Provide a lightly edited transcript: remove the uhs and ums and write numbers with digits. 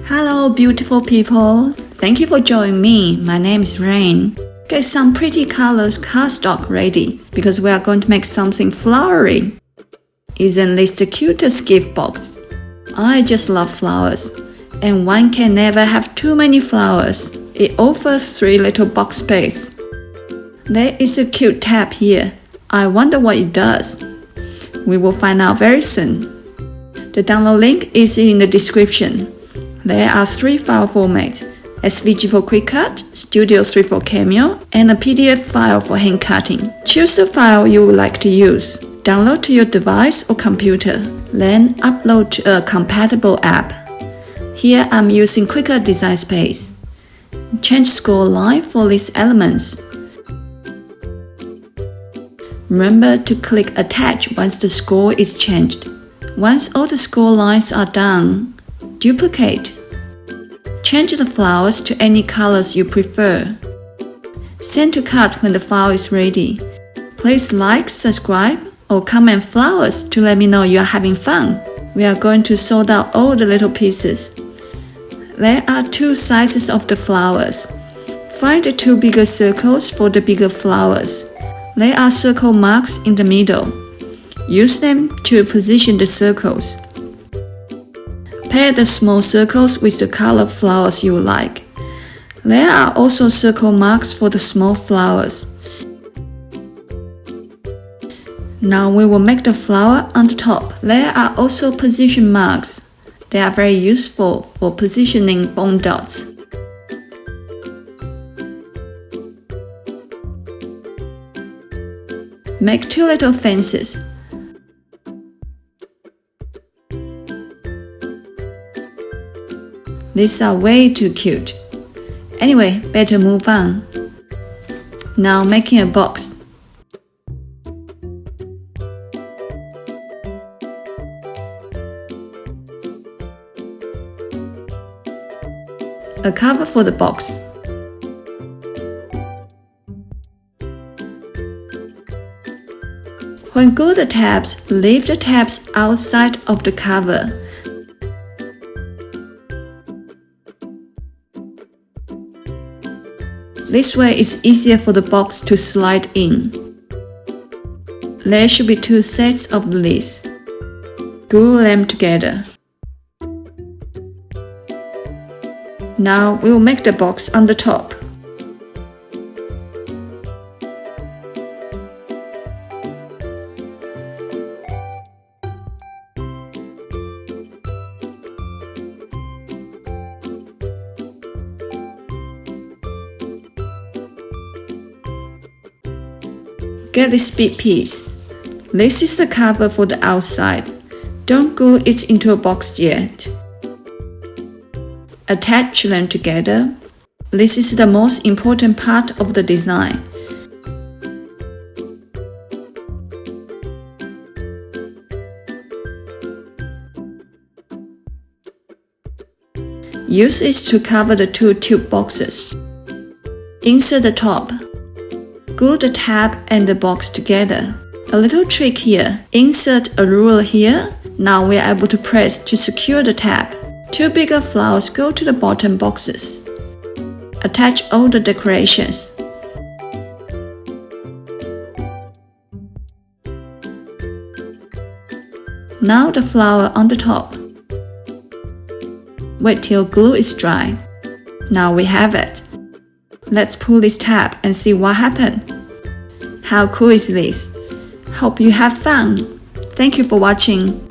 Hello beautiful people, thank you for joining me. My name is Rain. Get some pretty colors cardstock ready because we are going to make something flowery. Isn't this the cutest gift box? I just love flowers, and one can never have too many flowers. It offers 3 little box space. There is a cute tab here. I wonder what it does. We will find out very soon. The download link is in the description. There are 3 file formats: SVG for Cricut, Studio 3 for Cameo, and a PDF file for hand cutting. Choose the file you would like to use. Download to your device or computer, then upload to a compatible app. Here I'm using Cricut Design Space. Change score line for these elements. Remember to click Attach once the score is changed. Once all the score lines are done, duplicate. Change the flowers to any colors you prefer. Send to cut when the file is ready. Please like, subscribe, or comment flowers to let me know you are having fun. We are going to sort out all the little pieces. There are 2 sizes of the flowers. Find the 2 bigger circles for the bigger flowers. There are circle marks in the middle. Use them to position the circles. Pair the small circles with the color flowers you like. There are also circle marks for the small flowers. Now we will make the flower on the top. There are also position marks. They are very useful for positioning bone dots. Make 2 little fences. These are way too cute. Anyway, better move on. Now making a box. A cover for the box. When glue the tabs, leave the tabs outside of the cover. This way it's easier for the box to slide in. There should be 2 sets of these. Glue them together. Now we will make the box on the top. Get this big piece. This is the cover for the outside. Don't glue it into a box yet. Attach them together. This is the most important part of the design. Use it to cover the 2 tube boxes. Insert the top. Glue the tab and the box together. A little trick here. Insert a ruler here. Now we are able to press to secure the tab. 2 bigger flowers go to the bottom boxes. Attach all the decorations. Now the flower on the top. Wait till glue is dry. Now we have it. Let's pull this tab and see what happened. How cool is this? Hope you have fun. Thank you for watching.